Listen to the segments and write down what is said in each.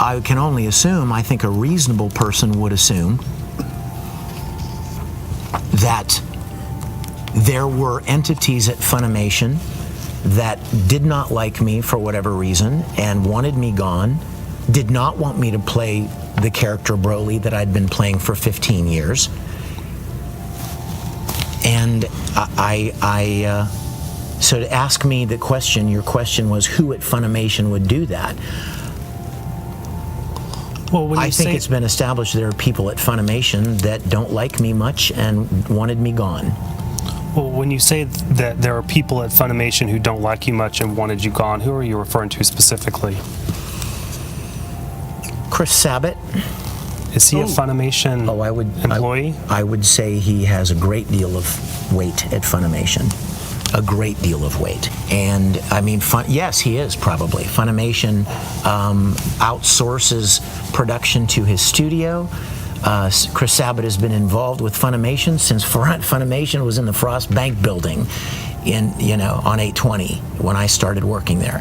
I can only assume, I think a reasonable person would assume, that there were entities at Funimation that did not like me for whatever reason and wanted me gone, did not want me to play the character Broly that I'd been playing for 15 years. And so to ask me the question, your question was who at Funimation would do that? Well, when you I think it's been established there are people at Funimation that don't like me much and wanted me gone. Well, when you say that there are people at Funimation who don't like you much and wanted you gone, who are you referring to specifically? Chris Sabat. Is he a Funimation employee? I would say he has a great deal of weight at Funimation. A great deal of weight. And I mean, yes, he is probably. Funimation outsources production to his studio. Chris Sabat has been involved with Funimation since Funimation was in the Frost Bank building on 820 when I started working there.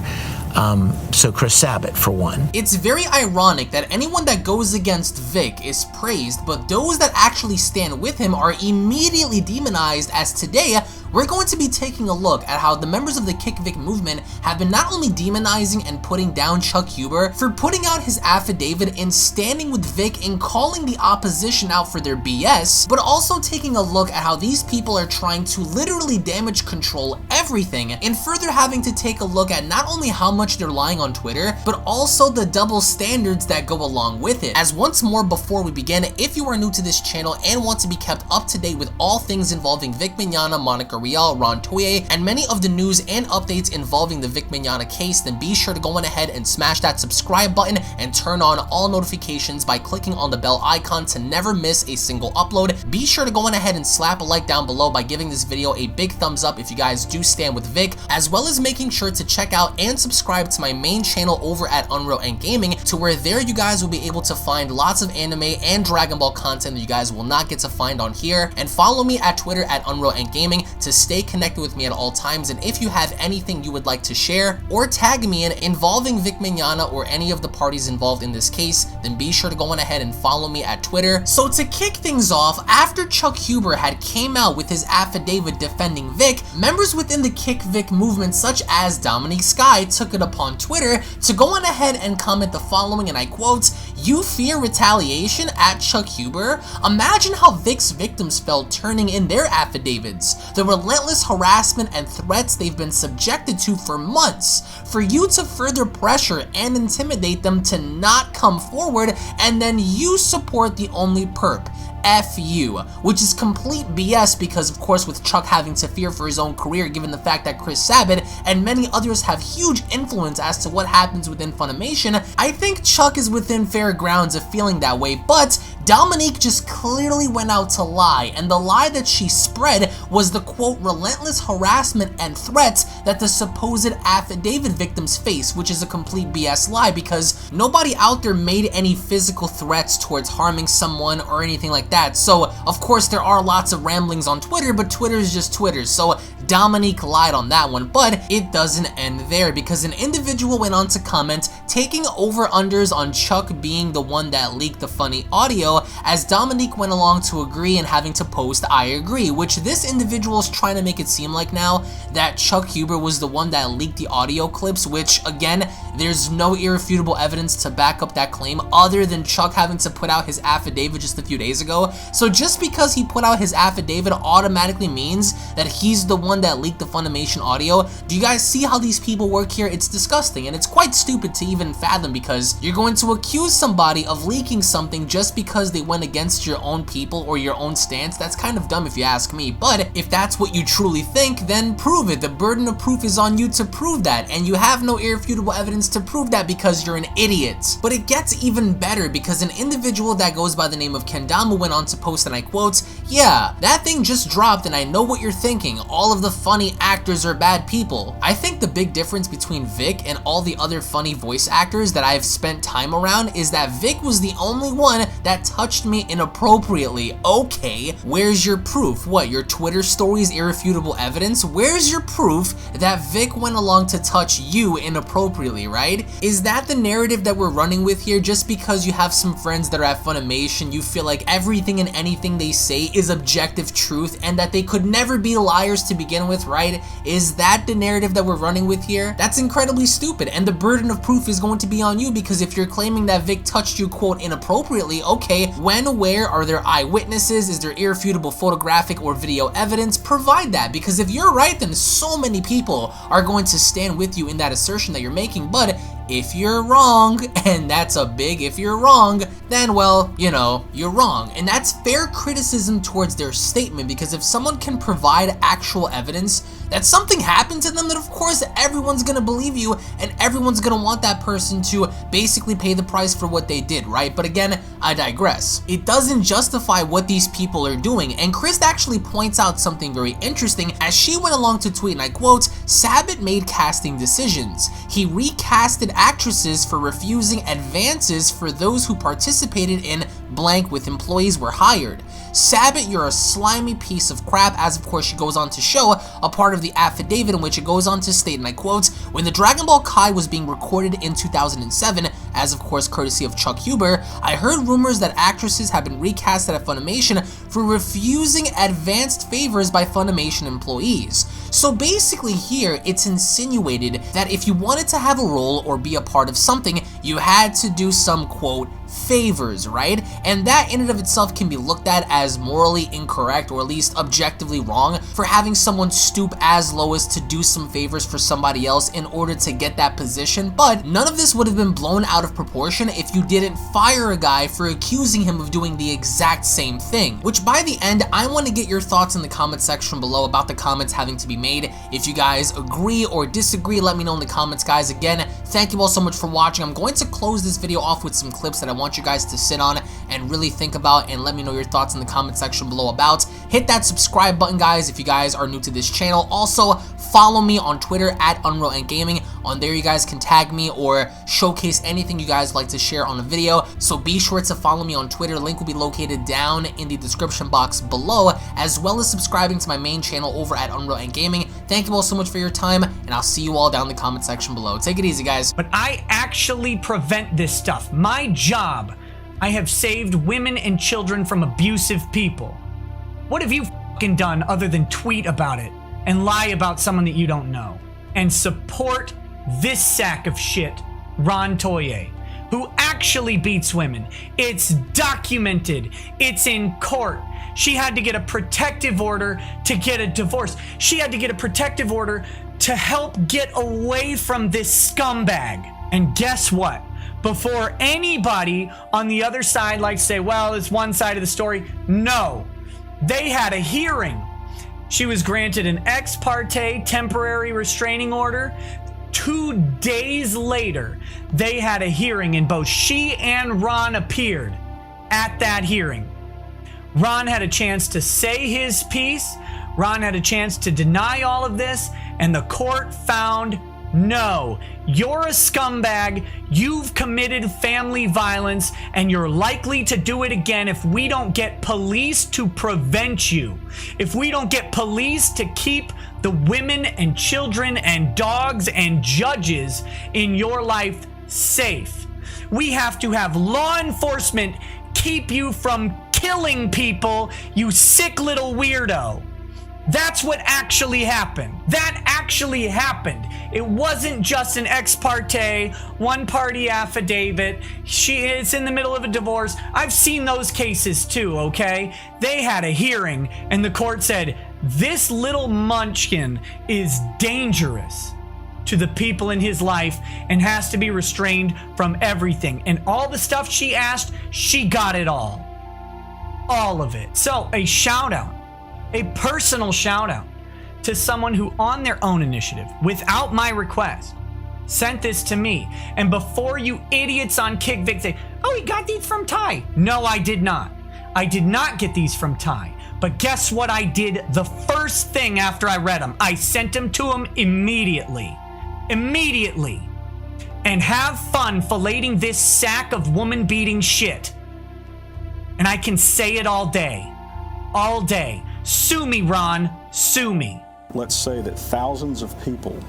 So Chris Sabat, for one. It's very ironic that anyone that goes against Vic is praised, but those that actually stand with him are immediately demonized, as today, we're going to be taking a look at how the members of the Kick Vic movement have been not only demonizing and putting down Chuck Huber for putting out his affidavit and standing with Vic and calling the opposition out for their BS, but also taking a look at how these people are trying to literally damage control everything, and further having to take a look at not only how much they're lying on Twitter, but also the double standards that go along with it. As once more before we begin, if you are new to this channel and want to be kept up to date with all things involving Vic Mignogna, Monica Rial, Ron Toye, and many of the news and updates involving the Vic Mignogna case, then be sure to go on ahead and smash that subscribe button and turn on all notifications by clicking on the bell icon to never miss a single upload. Be sure to go on ahead and slap a like down below by giving this video a big thumbs up if you guys do stand with Vic, as well as making sure to check out and subscribe to my main channel over at UnrealNetwork, to where there you guys will be able to find lots of anime and Dragon Ball content that you guys will not get to find on here. And follow me at Twitter at UnrealNetwork to stay connected with me at all times. And if you have anything you would like to share or tag me in involving Vic Mignogna or any of the parties involved in this case, then be sure to go on ahead and follow me at Twitter. So to kick things off, after Chuck Huber had came out with his affidavit defending Vic, members within the Kick Vic movement such as Dominique Sky took it upon Twitter to go on ahead and comment the following, and I quote, "You fear retaliation at Chuck Huber? Imagine how Vic's victims felt turning in their affidavits. The relentless harassment and threats they've been subjected to for months. For you to further pressure and intimidate them to not come forward, and then you support the only perp. F you," which is complete BS because, of course, with Chuck having to fear for his own career given the fact that Chris Sabat and many others have huge influence as to what happens within Funimation, I think Chuck is within fair grounds of feeling that way, but Dominique just clearly went out to lie, and the lie that she spread was the quote relentless harassment and threats that the supposed affidavit victims face, which is a complete BS lie because nobody out there made any physical threats towards harming someone or anything like that. So of course there are lots of ramblings on Twitter, but Twitter is just Twitter, so Dominique lied on that one. But it doesn't end there, because an individual went on to comment taking over-unders on Chuck being the one that leaked the funny audio, as Dominique went along to agree and having to post "I agree," which this individual is trying to make it seem like now that Chuck Huber was the one that leaked the audio clips, which again, there's no irrefutable evidence to back up that claim other than Chuck having to put out his affidavit just a few days ago. So just because he put out his affidavit automatically means that he's the one that leaked the Funimation audio. Do you guys see how these people work here? It's disgusting, and it's quite stupid to even fathom, because you're going to accuse somebody of leaking something just because they went against your own people or your own stance. That's kind of dumb if you ask me, but if that's what you truly think, then prove it. The burden of proof is on you to prove that, and you have no irrefutable evidence to prove that because you're an idiot. But it gets even better, because an individual that goes by the name of Kendama went on to post, and I quote, "Yeah, that thing just dropped and I know what you're thinking. All of the funny actors are bad people." I think the big difference between Vic and all the other funny voice actors that I've spent time around is that Vic was the only one that touched me inappropriately. Okay, where's your proof? What, your Twitter stories irrefutable evidence? Where's your proof that Vic went along to touch you inappropriately, right? Is that the narrative that we're running with here? Just because you have some friends that are at Funimation, you feel like everything and anything they say is objective truth and that they could never be liars to begin with, right? Is that the narrative that we're running with here? That's incredibly stupid, and the burden of proof is going to be on you, because if you're claiming that Vic touched you, quote, inappropriately, okay, when, where, are there eyewitnesses? Is there irrefutable photographic or video evidence? Provide that, because if you're right, then so many people are going to stand with you in that assertion that you're making. But if you're wrong, and that's a big if you're wrong, then, well, you know, you're wrong. And that's fair criticism towards their statement, because if someone can provide actual evidence that something happened to them, then of course everyone's gonna believe you, and everyone's gonna want that person to basically pay the price for what they did, right? But again, I digress. It doesn't justify what these people are doing, and Chris actually points out something very interesting as she went along to tweet, and I quote, "Sabat made casting decisions. He recasted actresses for refusing advances for those who participated in blank with employees were hired. Sabat, you're a slimy piece of crap," as of course she goes on to show a part of the affidavit in which it goes on to state, and I quote, "When the Dragon Ball Kai was being recorded in 2007, as of course courtesy of Chuck Huber, I heard rumors that actresses have been recasted at Funimation for refusing advanced favors by Funimation employees." So basically here, it's insinuated that if you wanted to have a role or be a part of something, you had to do some, quote, favors, right? And that in and of itself can be looked at as morally incorrect, or at least objectively wrong, for having someone stoop as low as to do some favors for somebody else in order to get that position. But none of this would have been blown out of proportion if you didn't fire a guy for accusing him of doing the exact same thing. Which, by the end, I want to get your thoughts in the comment section below about the comments having to be made. If you guys agree or disagree, let me know in the comments, guys. Again, thank you all so much for watching. I'm going to close this video off with some clips that I want you guys to sit on and really think about, and let me know your thoughts in the comment section below about. Hit that subscribe button, guys, if you guys are new to this channel. Also, follow me on Twitter at UnrealNetwork. On there, you guys can tag me or showcase anything you guys like to share on a video. So be sure to follow me on Twitter. Link will be located down in the description box below, as well as subscribing to my main channel over at UnrealNetwork. Thank you all so much for your time, and I'll see you all down in the comment section below. Take it easy, guys. But I actually prevent this stuff. My job. I have saved women and children from abusive people. What have you fucking done other than tweet about it and lie about someone that you don't know and support this sack of shit, Ron Toye, who actually beats women? It's documented. It's in court. She had to get a protective order to get a divorce. She had to get a protective order to help get away from this scumbag. And guess what? Before anybody on the other side likes to say, well, it's one side of the story. No, they had a hearing. She was granted an ex parte temporary restraining order. 2 days later, they had a hearing, and both she and Ron appeared at that hearing. Ron had a chance to say his piece. Ron had a chance to deny all of this, and the court found no, you're a scumbag, you've committed family violence, and you're likely to do it again if we don't get police to prevent you. If we don't get police to keep the women and children and dogs and judges in your life safe. We have to have law enforcement keep you from killing people, you sick little weirdo. That's what actually happened. That actually happened. It wasn't just an ex parte, one party affidavit. It's in the middle of a divorce. I've seen those cases too, okay? They had a hearing and the court said, this little munchkin is dangerous to the people in his life and has to be restrained from everything. And all the stuff she asked, she got it all. All of it. So a shout out. A personal shout out to someone who on their own initiative, without my request, sent this to me. And before you idiots on KickVic say, oh, he got these from Ty. No, I did not. I did not get these from Ty. But guess what I did the first thing after I read them? I sent them to him immediately. Immediately. And have fun filleting this sack of woman-beating shit. And I can say it all day. All day. Sue me, Ron. Sue me. Let's say that thousands of people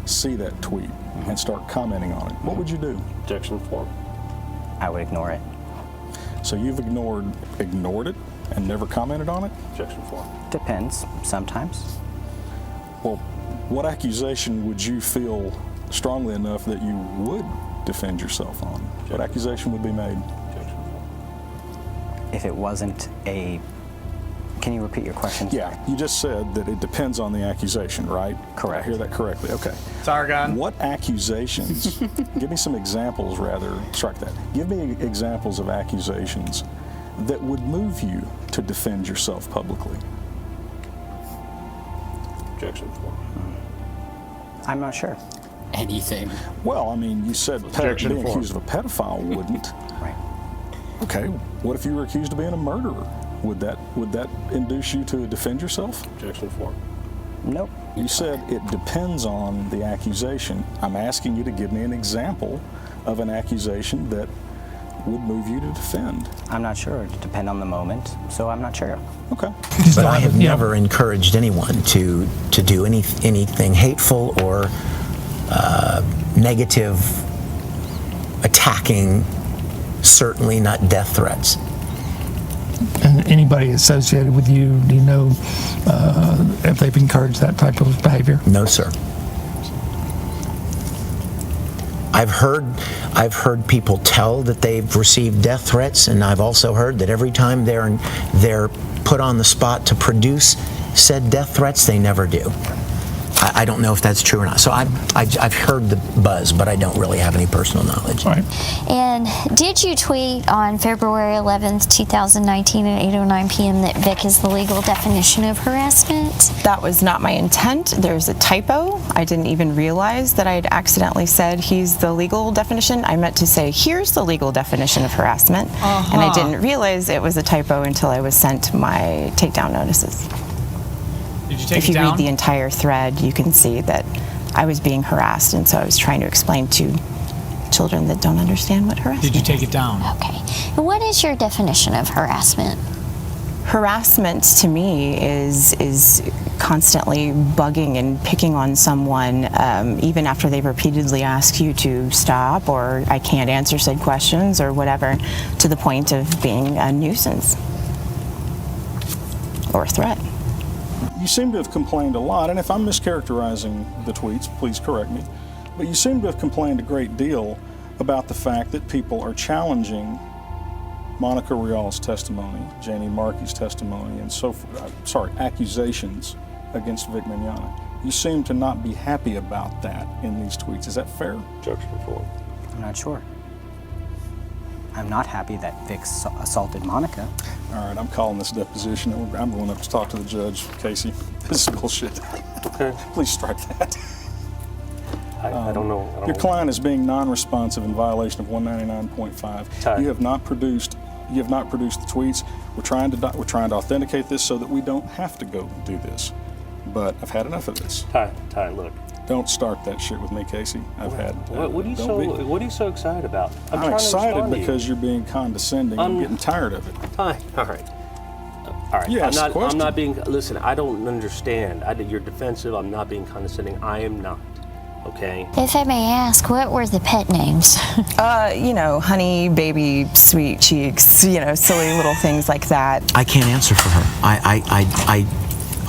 see that tweet. and start commenting on it, what would you do? Objection form. I would ignore it. So you've ignored it and never commented on it? Objection form. Depends, sometimes. Well, what accusation would you feel strongly enough that you would defend yourself on? What accusation would be made? Objection form. If it wasn't a... Can you repeat your question? Yeah, you just said that it depends on the accusation, right? Correct. I hear that correctly. Okay. Sargon. What accusations, give me some examples rather, strike that. Give me examples of accusations that would move you to defend yourself publicly. Objection form. I'm not sure. Anything. Well, I mean, you said Objection being form. accused of a pedophile wouldn't. Right. Okay, what if you were accused of being a murderer? Would that induce you to defend yourself? Objection form. Nope. You said it depends on the accusation. I'm asking you to give me an example of an accusation that would move you to defend. I'm not sure. It depends on the moment, so I'm not sure. Okay. But I have never encouraged anyone to do anything hateful or negative, attacking, certainly not death threats. And anybody associated with you, do you know if they've encouraged that type of behavior? No, sir. I've heard people tell that they've received death threats, and I've also heard that every time they're put on the spot to produce said death threats, they never do. I don't know if that's true or not. So I've heard the buzz, but I don't really have any personal knowledge. Right. And did you tweet on February 11th, 2019 at 8:09 p.m. that Vic is the legal definition of harassment? That was not my intent. There's a typo. I didn't even realize that I had accidentally said he's the legal definition. I meant to say, here's the legal definition of harassment. And I didn't realize it was a typo until I was sent my takedown notices. Did you take If it you down? read the entire thread, you can see that I was being harassed, and so I was trying to explain to children that don't understand what harassment Did you take it down? Okay. And what is your definition of harassment? Harassment to me is constantly bugging and picking on someone, even after they've repeatedly asked you to stop, or I can't answer said questions, or whatever, to the point of being a nuisance or a threat. You seem to have complained a lot, and if I'm mischaracterizing the tweets, please correct me, but you seem to have complained a great deal about the fact that people are challenging Monica Rial's testimony, Janie Markey's testimony, and accusations against Vic Mignogna. You seem to not be happy about that in these tweets. Is that fair? Objection form. I'm not sure. I'm not happy that Vic assaulted Monica. All right, I'm calling this deposition. I'm going up to talk to the judge, Casey. This is bullshit. Okay. Please strike that. I don't know. Your client is being non-responsive in violation of 199.5. Ty. You have not produced the tweets. We're trying to authenticate this so that we don't have to go do this. But I've had enough of this. Ty, look. Don't start that shit with me, Casey. What are you so excited about? I'm trying to excited respond to you. because you're being condescending. I'm getting tired of it. Ty, all right. You asked the question. I'm not being. Listen, I don't understand. You're defensive. I'm not being condescending. I am not. Okay. If I may ask, what were the pet names? Honey, baby, sweet cheeks, silly little things like that. I can't answer for her.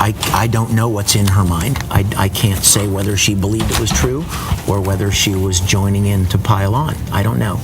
I don't know what's in her mind. I can't say whether she believed it was true or whether she was joining in to pile on. I don't know.